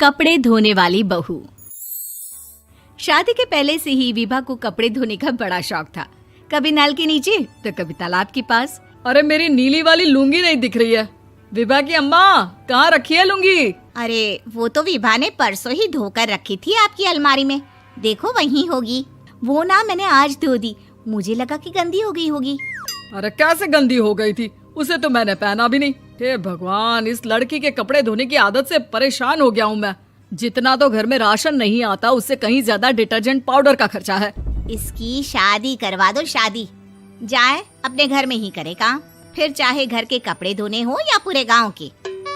कपड़े धोने वाली बहू। शादी के पहले से ही विभा को कपड़े धोने का बड़ा शौक था। कभी नल के नीचे तो कभी तालाब के पास। अरे मेरी नीली वाली लुंगी नहीं दिख रही है। विभा की अम्मा, कहाँ रखी है लुंगी? अरे वो तो विभा ने परसों ही धोकर रखी थी आपकी अलमारी में, देखो वहीं होगी। वो ना मैंने आज धो दी, मुझे लगा कि गंदी हो गई होगी। अरे कैसे गंदी हो गई थी? उसे तो मैंने पहना भी नहीं। हे भगवान, इस लड़की के कपड़े धोने की आदत से परेशान हो गया हूँ मैं। जितना तो घर में राशन नहीं आता, उससे कहीं ज्यादा डिटर्जेंट पाउडर का खर्चा है। इसकी शादी करवा दो, शादी जाए अपने घर में ही करे काम, फिर चाहे घर के कपड़े धोने हो या पूरे गांव के।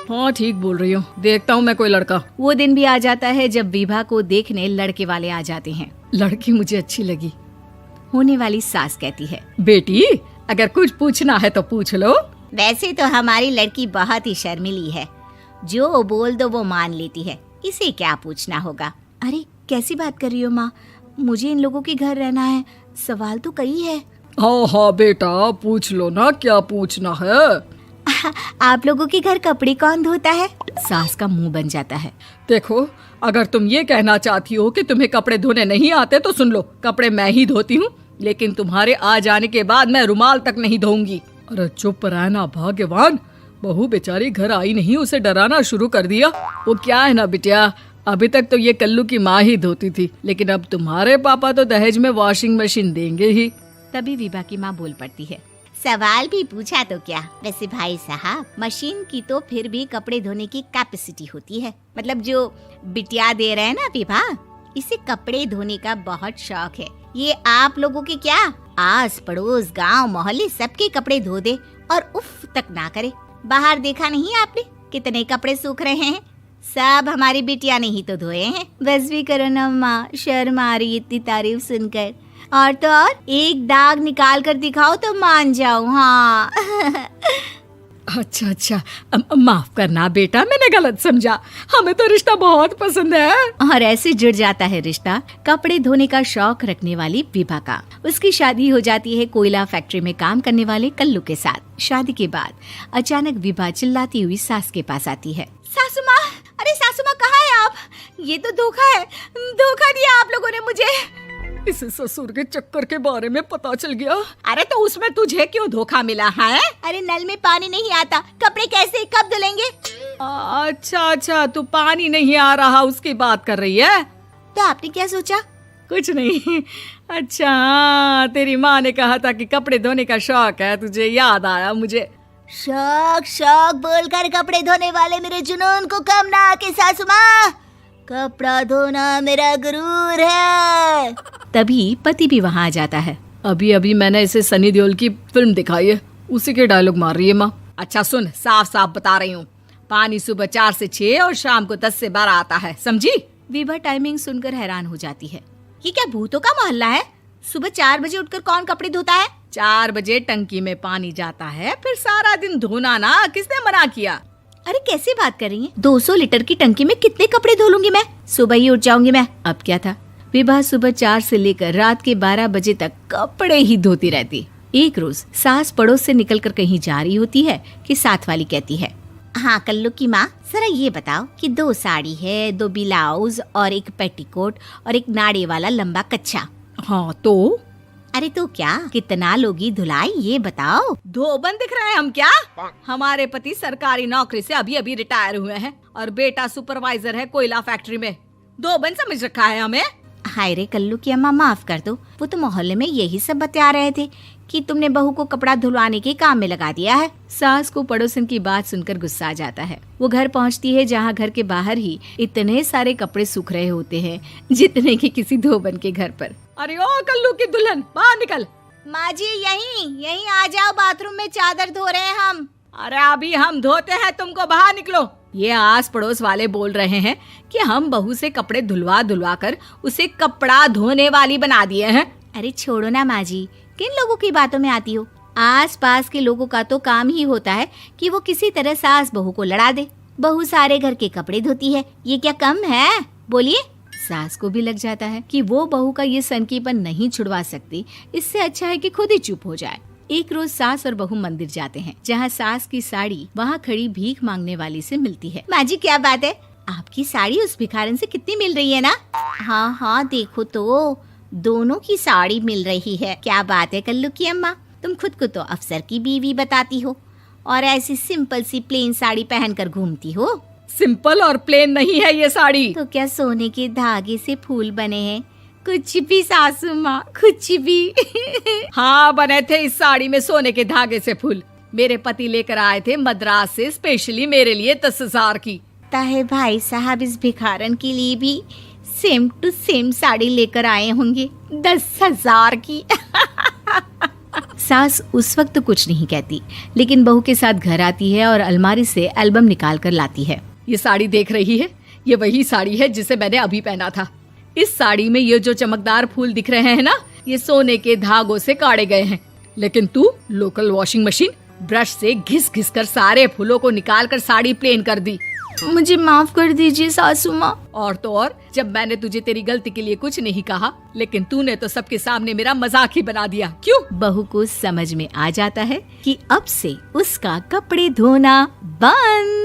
हाँ ठीक बोल रही हूँ, देखता हूँ मैं कोई लड़का। वो दिन भी आ जाता है जब विभा को देखने लड़के वाले आ जाते हैं। लड़की मुझे अच्छी लगी। होने वाली सास कहती है, बेटी अगर कुछ पूछना है तो पूछ लो। वैसे तो हमारी लड़की बहुत ही शर्मीली है, जो बोल दो वो मान लेती है, इसे क्या पूछना होगा। अरे कैसी बात कर रही हो माँ, मुझे इन लोगों के घर रहना है, सवाल तो कई है। हाँ हाँ बेटा, पूछ लो ना, क्या पूछना है। आप लोगों के घर कपड़े कौन धोता है? सास का मुंह बन जाता है। देखो, अगर तुम ये कहना चाहती हो कि तुम्हें कपड़े धोने नहीं आते तो सुन लो, कपड़े मैं ही धोती हूँ, लेकिन तुम्हारे आ जाने के बाद मैं रुमाल तक नहीं धोऊंगी। अरे चुप रहना भाग्यवान, बहू बेचारी घर आई नहीं, उसे डराना शुरू कर दिया। वो क्या है ना बिटिया, अभी तक तो ये कल्लू की माँ ही धोती थी, लेकिन अब तुम्हारे पापा तो दहेज में वॉशिंग मशीन देंगे ही। तभी विभा की माँ बोल पड़ती है, सवाल भी पूछा तो क्या। वैसे भाई साहब, मशीन की तो फिर भी कपड़े धोने की कैपेसिटी होती है। मतलब जो बिटिया दे रहे हैं ना विभा, इसे कपड़े धोने का बहुत शौक है। ये आप लोगों के क्या, आस पड़ोस गांव मोहल्ले सबके कपड़े धो दे और उफ तक ना करे। बाहर देखा नहीं आपने कितने कपड़े सूख रहे हैं? सब हमारी बिटिया ने ही तो धोए हैं। बस भी करो ना माँ, शर्म आ रही इतनी तारीफ सुनकर। और तो और एक दाग निकाल कर दिखाओ तो मान जाऊं। हाँ अच्छा, माफ करना बेटा, मैंने गलत समझा। हमें तो रिश्ता बहुत पसंद है। और ऐसे जुड़ जाता है रिश्ता कपड़े धोने का शौक रखने वाली विभा का। उसकी शादी हो जाती है कोयला फैक्ट्री में काम करने वाले कल्लू के साथ। शादी के बाद अचानक विभा चिल्लाती हुई सास के पास आती है। सासू माँ, अरे सासू माँ कहाँ है आप? ये तो धोखा है, धोखा दिया आप लोगों ने मुझे। इसे ससुर के चक्कर के बारे में पता चल गया। अरे तो उसमें तुझे क्यों धोखा मिला है? अरे नल में पानी नहीं आता, कपड़े कैसे कब धुलेंगे? अच्छा, तू पानी नहीं आ रहा उसकी बात कर रही है। तो आपने क्या सोचा? कुछ नहीं। अच्छा, तेरी माँ ने कहा था कि कपड़े धोने का शौक है तुझे, याद आया मुझे। शौक बोलकर कपड़े धोने वाले मेरे जुनून को कम ना आके सासू माँ, कपड़ा धोना मेरा गुरूर है। तभी पति भी वहाँ आ जाता है। अभी मैंने इसे सनी देओल की फिल्म दिखाई है, उसी के डायलॉग मार रही है माँ। अच्छा सुन, साफ साफ बता रही हूँ, पानी सुबह 4 से 6 और शाम को 10 से 12 आता है, समझी? विभा टाइमिंग सुनकर हैरान हो जाती है। ये क्या भूतों का मोहल्ला है? सुबह 4 बजे उठकर कौन कपड़े धोता है? 4 बजे टंकी में पानी जाता है, फिर सारा दिन धोना ना, किसने मना किया? अरे कैसी बात कर रही हैं? 200 लीटर की टंकी में कितने कपड़े धो लूंगी मैं? सुबह ही उठ जाऊंगी मैं। अब क्या था, विभा सुबह 4 से लेकर रात के 12 बजे तक कपड़े ही धोती रहती। एक रोज सास पड़ोस से निकलकर कहीं जा रही होती है कि साथ वाली कहती है, हाँ कल्लू की माँ, जरा ये बताओ कि 2 साड़ी है, 2 ब्लाउज और एक पेटीकोट और एक नाड़े वाला लंबा कच्छा। हाँ तो? अरे तो क्या, कितना लोगी धुलाई ये बताओ। धोबन दिख रहे हैं हम क्या? हमारे पति सरकारी नौकरी से अभी रिटायर हुए हैं और बेटा सुपरवाइजर है कोयला फैक्ट्री में। धोबन समझ रखा है हमें? हाय रे कल्लू की अम्मा, माफ कर दो, वो तो मोहल्ले में यही सब बता रहे थे कि तुमने बहू को कपड़ा धुलवाने के काम में लगा दिया है। सास को पड़ोसन की बात सुनकर गुस्सा आ जाता है। वो घर पहुंचती है जहां घर के बाहर ही इतने सारे कपड़े सूख रहे होते हैं जितने कि किसी धोबन के घर पर। अरे ओ कल्लू की दुल्हन, बाहर निकल। माँ जी यहीं आ जाओ, बाथरूम में चादर धो रहे हैं हम। अरे अभी हम धोते हैं, तुमको बाहर निकलो। ये आस पड़ोस वाले बोल रहे हैं कि हम बहू से कपड़े धुलवा कर उसे कपड़ा धोने वाली बना दिए हैं। अरे छोड़ो ना माँ जी, किन लोगों की बातों में आती हो? आस पास के लोगों का तो काम ही होता है कि वो किसी तरह सास बहू को लड़ा दे। बहू सारे घर के कपड़े धोती है, ये क्या कम है? बोलिए। सास को भी लग जाता है कि वो बहू का ये सनकीपन नहीं छुड़वा सकती, इससे अच्छा है कि खुद ही चुप हो जाए। एक रोज सास और बहू मंदिर जाते हैं, जहाँ सास की साड़ी वहाँ खड़ी भीख मांगने वाली से मिलती है। माँ जी क्या बात है, आपकी साड़ी उस भिखारन से कितनी मिल रही है ना? हाँ हाँ देखो तो, दोनों की साड़ी मिल रही है। क्या बात है कल्लू की अम्मा, तुम खुद को तो अफसर की बीवी बताती हो और ऐसी सिंपल सी प्लेन साड़ी पहनकर घूमती हो। सिंपल और प्लेन नहीं है ये साड़ी। तो क्या सोने के धागे से फूल बने हैं? कुछ भी सासू माँ, कुछ भी। हाँ बने थे इस साड़ी में सोने के धागे से फूल। मेरे पति लेकर आए थे मद्रास से स्पेशली मेरे लिए 10,000 की। ताहे भाई साहब इस भिखारन के लिए भी सेम टू सेम साड़ी लेकर आए होंगे 10,000 की। सास उस वक्त तो कुछ नहीं कहती, लेकिन बहू के साथ घर आती है और अलमारी से एल्बम निकाल कर लाती है। ये साड़ी देख रही है, ये वही साड़ी है जिसे मैंने अभी पहना था। इस साड़ी में ये जो चमकदार फूल दिख रहे हैं ना, ये सोने के धागों से काढ़े गए हैं। लेकिन तू लोकल वॉशिंग मशीन ब्रश से घिस घिस कर सारे फूलों को निकाल कर साड़ी प्लेन कर दी। मुझे माफ कर दीजिए सासू माँ। और तो और, जब मैंने तुझे तेरी गलती के लिए कुछ नहीं कहा, लेकिन तूने तो सबके सामने मेरा मजाक ही बना दिया। क्यों? बहू को समझ में आ जाता है कि अब से उसका कपड़े धोना बंद।